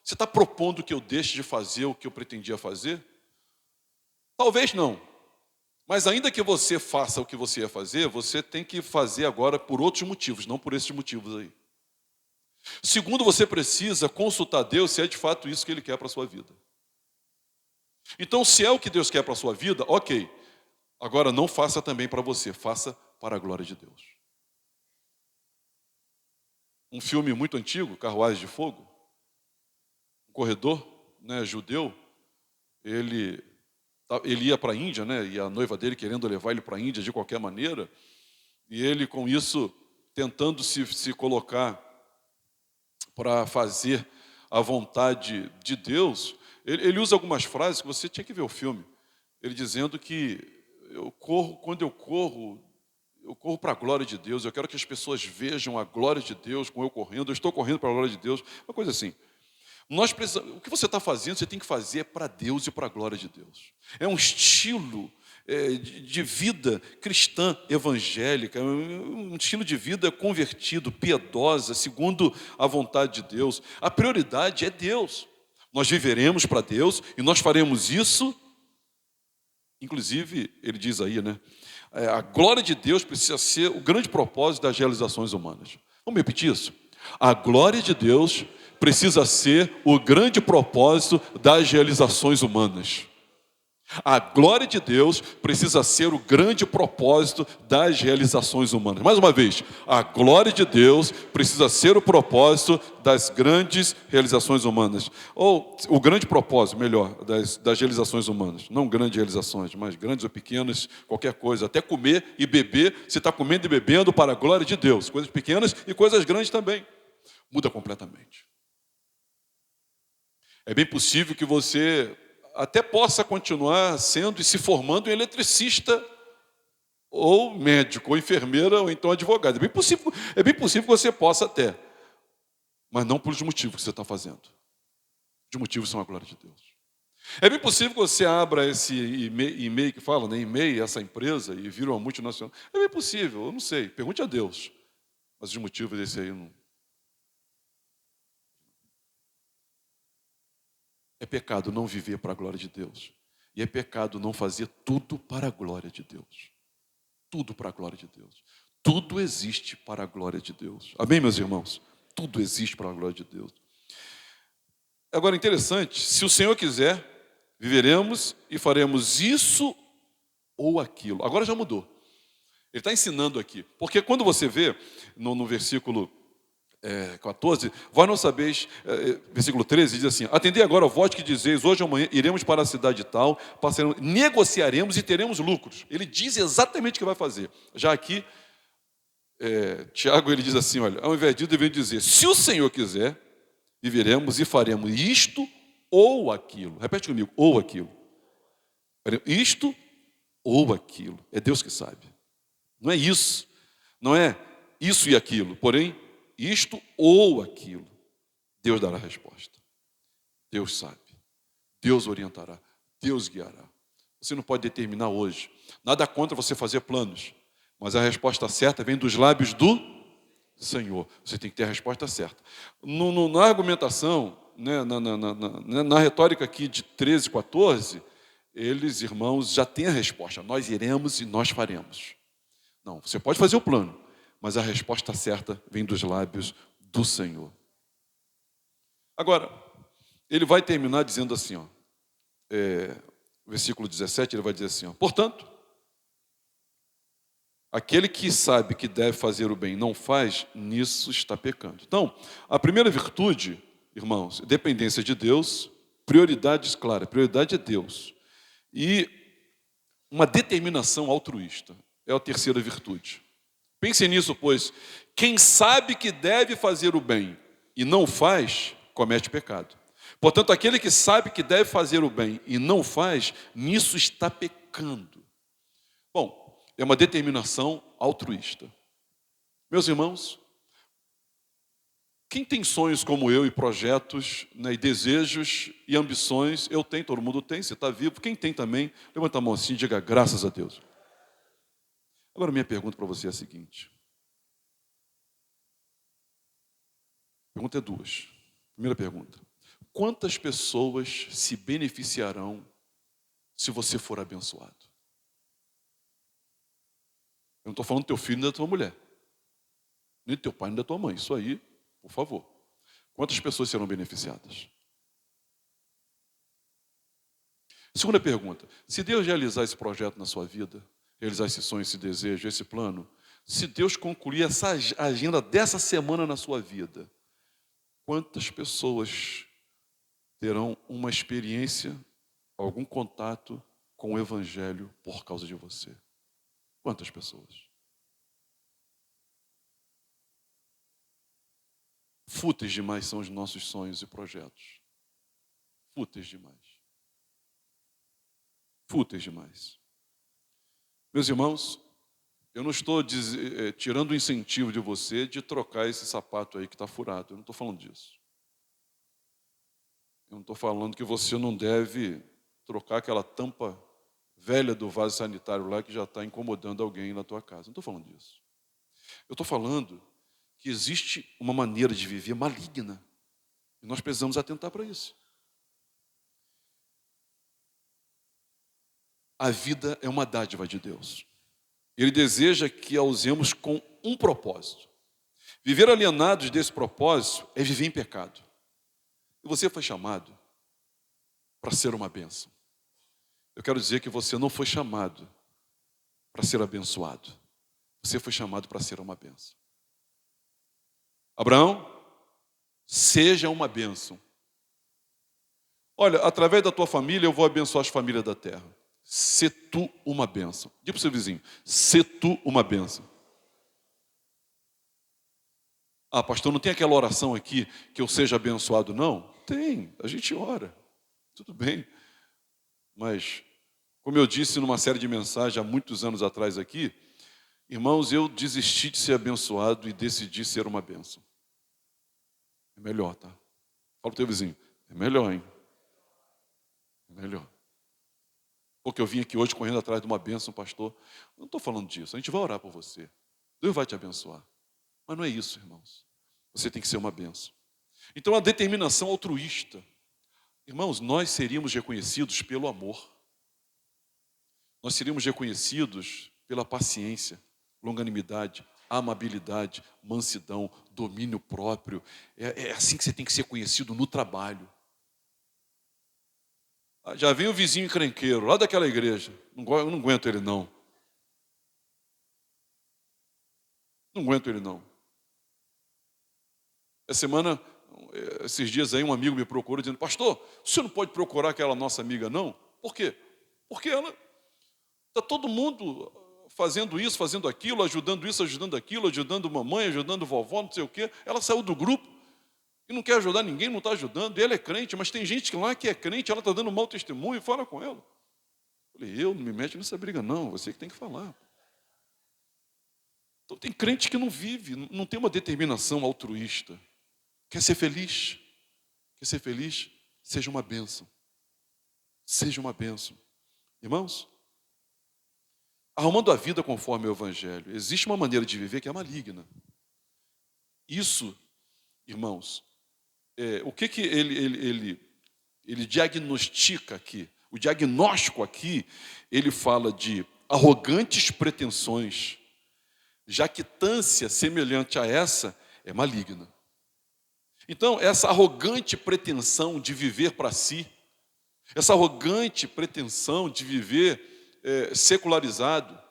você está propondo que eu deixe de fazer o que eu pretendia fazer? Talvez não. Mas ainda que você faça o que você ia fazer, você tem que fazer agora por outros motivos, não por esses motivos aí. Segundo, você precisa consultar Deus se é de fato isso que Ele quer para a sua vida. Então, se é o que Deus quer para a sua vida, ok. Agora, não faça também para você, faça para a glória de Deus. Um filme muito antigo, Carruagem de Fogo, um corredor, né, judeu, ele ia para a Índia, né, e a noiva dele querendo levar ele para a Índia de qualquer maneira, e ele com isso tentando se colocar para fazer a vontade de Deus, ele usa algumas frases que você tinha que ver o filme, ele dizendo que quando eu corro para a glória de Deus, eu quero que as pessoas vejam a glória de Deus com eu correndo, eu estou correndo para a glória de Deus, uma coisa assim. O que você está fazendo, você tem que fazer para Deus e para a glória de Deus. É um estilo de vida cristã evangélica, um estilo de vida convertido, piedosa, segundo a vontade de Deus. A prioridade é Deus. Nós viveremos para Deus e nós faremos isso. Inclusive, ele diz aí, né? A glória de Deus precisa ser o grande propósito das realizações humanas. Vamos repetir isso? A glória de Deus precisa ser o grande propósito das realizações humanas. A glória de Deus precisa ser o grande propósito das realizações humanas. Mais uma vez, a glória de Deus precisa ser o propósito das grandes realizações humanas. Ou o grande propósito, melhor, das realizações humanas. Não grandes realizações, mas grandes ou pequenas, qualquer coisa. Até comer e beber, você está comendo e bebendo para a glória de Deus. Coisas pequenas e coisas grandes também. Muda completamente. É bem possível que você até possa continuar sendo e se formando em eletricista, ou médico, ou enfermeira, ou então advogado. É bem possível que você possa até, mas não pelos motivos que você está fazendo. Os motivos são a glória de Deus. É bem possível que você abra esse e-mail que fala, né, e-mail, essa empresa, e vira uma multinacional. É bem possível, eu não sei, pergunte a Deus. Mas os motivos desse aí não. É pecado não viver para a glória de Deus. E é pecado não fazer tudo para a glória de Deus. Tudo para a glória de Deus. Tudo existe para a glória de Deus. Amém, meus irmãos? Tudo existe para a glória de Deus. Agora, interessante, se o Senhor quiser, viveremos e faremos isso ou aquilo. Agora já mudou. Ele está ensinando aqui. Porque quando você vê no versículo 14, vós não sabeis, versículo 13, diz assim: atendei agora ao voto que dizeis, hoje ou amanhã iremos para a cidade tal, negociaremos e teremos lucros. Ele diz exatamente o que vai fazer. Já aqui, Tiago, ele diz assim, olha, ao invés disso, devemos dizer, se o Senhor quiser, viveremos e faremos isto ou aquilo. Repete comigo, ou aquilo. Isto ou aquilo. É Deus que sabe. Não é isso. Não é isso e aquilo. Porém, isto ou aquilo. Deus dará a resposta. Deus sabe. Deus orientará. Deus guiará. Você não pode determinar hoje. Nada contra você fazer planos. Mas a resposta certa vem dos lábios do Senhor. Você tem que ter a resposta certa. Na argumentação, né, na retórica aqui de 13, 14, eles, irmãos, já têm a resposta. Nós iremos e nós faremos. Não, você pode fazer o plano, mas a resposta certa vem dos lábios do Senhor. Agora, ele vai terminar dizendo assim, ó, versículo 17, ele vai dizer assim, ó, portanto, aquele que sabe que deve fazer o bem e não faz, nisso está pecando. Então, a primeira virtude, irmãos, dependência de Deus, prioridades claras, prioridade é Deus. E uma determinação altruísta é a terceira virtude. Pense nisso, pois quem sabe que deve fazer o bem e não faz, comete pecado. Portanto, aquele que sabe que deve fazer o bem e não faz, nisso está pecando. Bom, é uma determinação altruísta. Meus irmãos, quem tem sonhos como eu e projetos, né, e desejos e ambições, eu tenho, todo mundo tem, você está vivo. Quem tem também, levanta a mão assim e diga graças a Deus. Agora, minha pergunta para você é a seguinte. A pergunta é duas. Primeira pergunta. Quantas pessoas se beneficiarão se você for abençoado? Eu não estou falando do teu filho nem da tua mulher. Nem do teu pai nem da tua mãe. Isso aí, por favor. Quantas pessoas serão beneficiadas? Segunda pergunta. Se Deus realizar esse projeto na sua vida, realizar esse sonho, esse desejo, esse plano, se Deus concluir essa agenda dessa semana na sua vida, quantas pessoas terão uma experiência, algum contato com o Evangelho por causa de você? Quantas pessoas? Fúteis demais são os nossos sonhos e projetos. Fúteis demais. Fúteis demais. Meus irmãos, eu não estou tirando o incentivo de você de trocar esse sapato aí que está furado. Eu não estou falando disso. Eu não estou falando que você não deve trocar aquela tampa velha do vaso sanitário lá que já está incomodando alguém na tua casa. Não estou falando disso. Eu estou falando que existe uma maneira de viver maligna. E nós precisamos atentar para isso. A vida é uma dádiva de Deus. Ele deseja que a usemos com um propósito. Viver alienados desse propósito é viver em pecado. E você foi chamado para ser uma bênção. eu quero dizer que você não foi chamado para ser abençoado. Você foi chamado para ser uma bênção. Abraão, seja uma bênção. Olha, através da tua família eu vou abençoar as famílias da terra. Se tu uma bênção. Diga para o seu vizinho, se tu uma bênção. Ah, pastor, não tem aquela oração aqui que eu seja abençoado, não? Tem, a gente ora. Tudo bem. Mas, como eu disse numa série de mensagens há muitos anos atrás aqui, irmãos, eu desisti de ser abençoado e decidi ser uma bênção. É melhor, tá? Fala para o teu vizinho, é melhor, hein? É melhor. Porque eu vim aqui hoje correndo atrás de uma bênção, pastor. Não estou falando disso, a gente vai orar por você. Deus vai te abençoar. Mas não é isso, irmãos. Você tem que ser uma bênção. Então, a determinação altruísta. Irmãos, nós seríamos reconhecidos pelo amor. Nós seríamos reconhecidos pela paciência, longanimidade, amabilidade, mansidão, domínio próprio. É assim que você tem que ser conhecido no trabalho. Já vem o vizinho encrenqueiro, lá daquela igreja. Eu não aguento ele, não. Não aguento ele, não. Essa semana, esses dias aí, um amigo me procurou dizendo, pastor, o senhor não pode procurar aquela nossa amiga, não? Por quê? Porque ela está todo mundo fazendo isso, fazendo aquilo, ajudando isso, ajudando aquilo, ajudando mamãe, ajudando vovó, não sei o quê. Ela saiu do grupo e não quer ajudar ninguém, não está ajudando. Ela é crente, mas tem gente lá que é crente, ela está dando mau testemunho, fala com ela. Eu falei, não me mete nessa briga, não, você que tem que falar. Então tem crente que não vive, não tem uma determinação altruísta. Quer ser feliz? Quer ser feliz? Seja uma bênção. Seja uma bênção. Irmãos, arrumando a vida conforme o Evangelho, existe uma maneira de viver que é maligna. Isso, irmãos, o que ele diagnostica aqui? O diagnóstico aqui, ele fala de arrogantes pretensões. Jactância semelhante a essa é maligna. Então, essa arrogante pretensão de viver para si, essa arrogante pretensão de viver secularizado,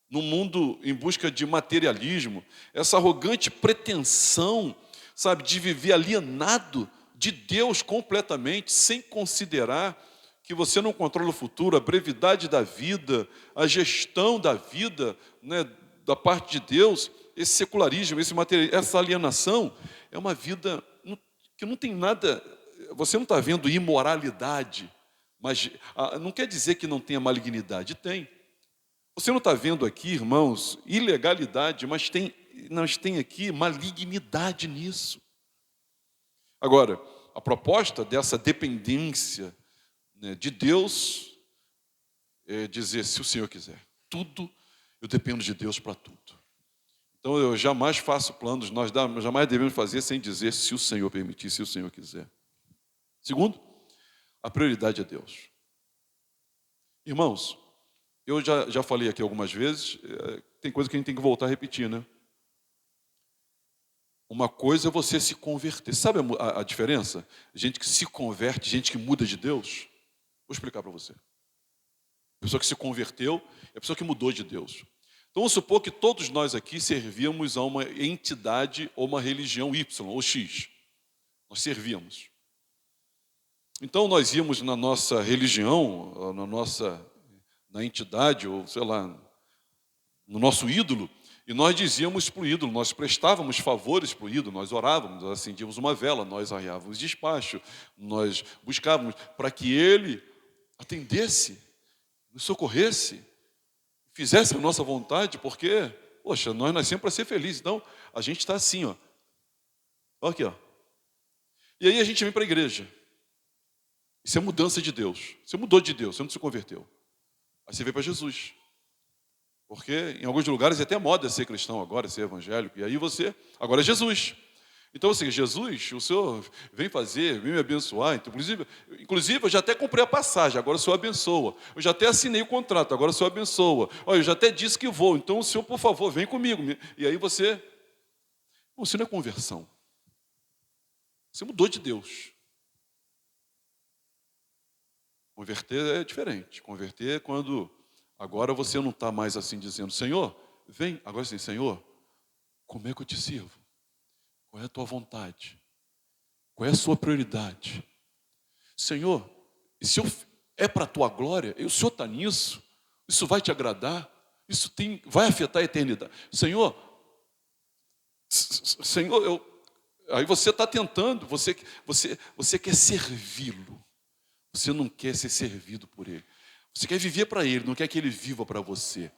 num mundo em busca de materialismo, essa arrogante pretensão, sabe, de viver alienado de Deus completamente, sem considerar que você não controla o futuro, a brevidade da vida, a gestão da vida, né, da parte de Deus, esse secularismo, essa alienação, é uma vida que não tem nada, você não está vendo imoralidade, mas não quer dizer que não tenha malignidade, tem. Você não está vendo aqui, irmãos, ilegalidade, mas tem aqui malignidade nisso. Agora, a proposta dessa dependência, né, de Deus é dizer, se o Senhor quiser, tudo, eu dependo de Deus para tudo. Então, eu jamais faço planos, nós jamais devemos fazer sem dizer se o Senhor permitir, se o Senhor quiser. Segundo, a prioridade é Deus. Irmãos, eu já falei aqui algumas vezes, tem coisa que a gente tem que voltar a repetir, né? Uma coisa é você se converter. Sabe a diferença? Gente que se converte, gente que muda de Deus. Vou explicar para você. A pessoa que se converteu é a pessoa que mudou de Deus. Então, vamos supor que todos nós aqui servíamos a uma entidade ou uma religião Y ou X. Nós servíamos. Então, nós íamos na nossa religião, na entidade, ou sei lá, no nosso ídolo, e nós dizíamos para o ídolo, nós prestávamos favores para o ídolo, nós orávamos, nós acendíamos uma vela, nós arriávamos despacho, nós buscávamos para que ele atendesse, nos socorresse, fizesse a nossa vontade, porque, poxa, nós nascemos para ser felizes. Então, a gente está assim, ó. Olha aqui, ó. E aí a gente vem para a igreja. Isso é mudança de Deus. Você mudou de Deus, você não se converteu. Aí você veio para Jesus. Porque em alguns lugares é até moda ser cristão agora, ser evangélico. E aí você, agora é Jesus. Então, assim, Jesus, o Senhor vem me abençoar. Então, inclusive, eu já até comprei a passagem, agora o Senhor abençoa. Eu já até assinei o contrato, agora o Senhor abençoa. Olha, eu já até disse que vou, então o Senhor, por favor, vem comigo. E aí você não é conversão. Você mudou de Deus. Converter é diferente. Converter é quando agora você não está mais assim dizendo, Senhor, vem. Agora sim, Senhor, como é que eu te sirvo? Qual é a tua vontade? Qual é a sua prioridade? Senhor, e se é para a tua glória, e o Senhor está nisso, isso vai te agradar, vai afetar a eternidade. Senhor, aí você está tentando, você quer servi-lo, você não quer ser servido por ele. Você quer viver para ele, não quer que ele viva para você.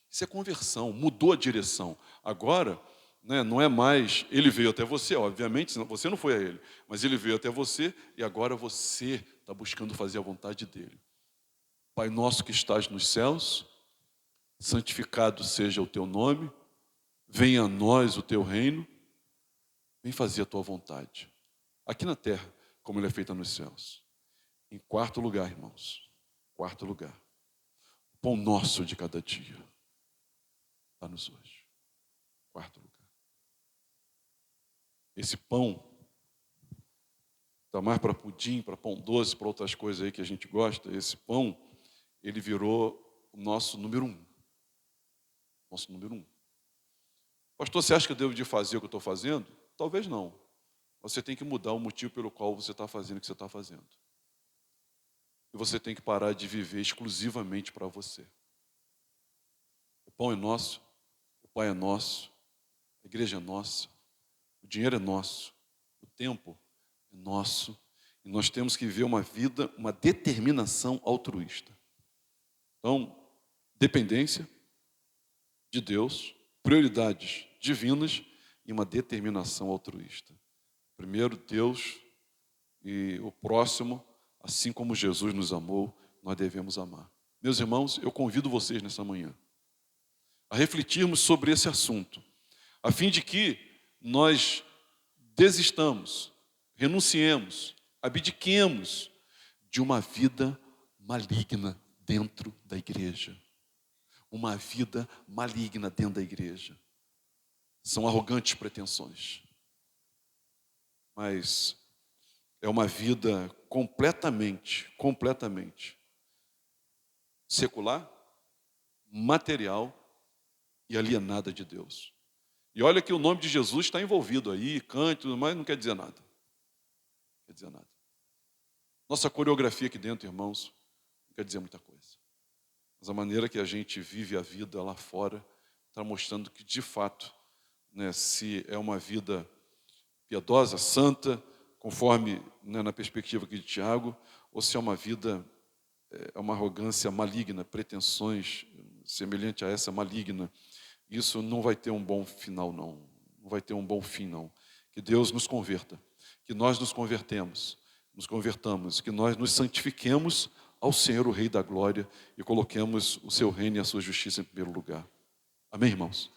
Isso é conversão, mudou a direção. Agora, né, não é mais, ele veio até você, obviamente, senão você não foi a ele, mas ele veio até você e agora você está buscando fazer a vontade dele. Pai nosso que estás nos céus, santificado seja o teu nome, venha a nós o teu reino, vem fazer a tua vontade, aqui na terra, como ele é feita nos céus. Em quarto lugar, irmãos, quarto lugar, o pão nosso de cada dia, dá-nos hoje. Quarto lugar. Esse pão, está mais para pudim, para pão doce, para outras coisas aí que a gente gosta, esse pão, ele virou o nosso número 1. Nosso número 1. Pastor, você acha que eu devo de fazer o que eu estou fazendo? Talvez não. Você tem que mudar o motivo pelo qual você está fazendo o que você está fazendo. E você tem que parar de viver exclusivamente para você. O pão é nosso, o Pai é nosso, a igreja é nossa, o dinheiro é nosso, o tempo é nosso. E nós temos que viver uma vida, uma determinação altruísta. Então, dependência de Deus, prioridades divinas e uma determinação altruísta. Primeiro Deus e o próximo, assim como Jesus nos amou, nós devemos amar. Meus irmãos, eu convido vocês nessa manhã a refletirmos sobre esse assunto, a fim de que nós desistamos, renunciemos, abdiquemos de uma vida maligna dentro da igreja. Uma vida maligna dentro da igreja. São arrogantes pretensões. Mas é uma vida completamente secular, material e alienada de Deus. E olha que o nome de Jesus está envolvido aí, canto, mas não quer dizer nada. Não quer dizer nada. Nossa coreografia aqui dentro, irmãos, não quer dizer muita coisa. Mas a maneira que a gente vive a vida lá fora está mostrando que, de fato, né, se é uma vida piedosa, santa, conforme, né, na perspectiva aqui de Tiago, ou se é uma vida, é uma arrogância maligna, pretensões semelhante a essa maligna. Isso não vai ter um bom final, não. Não vai ter um bom fim, não. Que Deus nos converta, que nós nos convertamos, que nós nos santifiquemos ao Senhor, o Rei da Glória, e coloquemos o seu reino e a sua justiça em primeiro lugar. Amém, irmãos?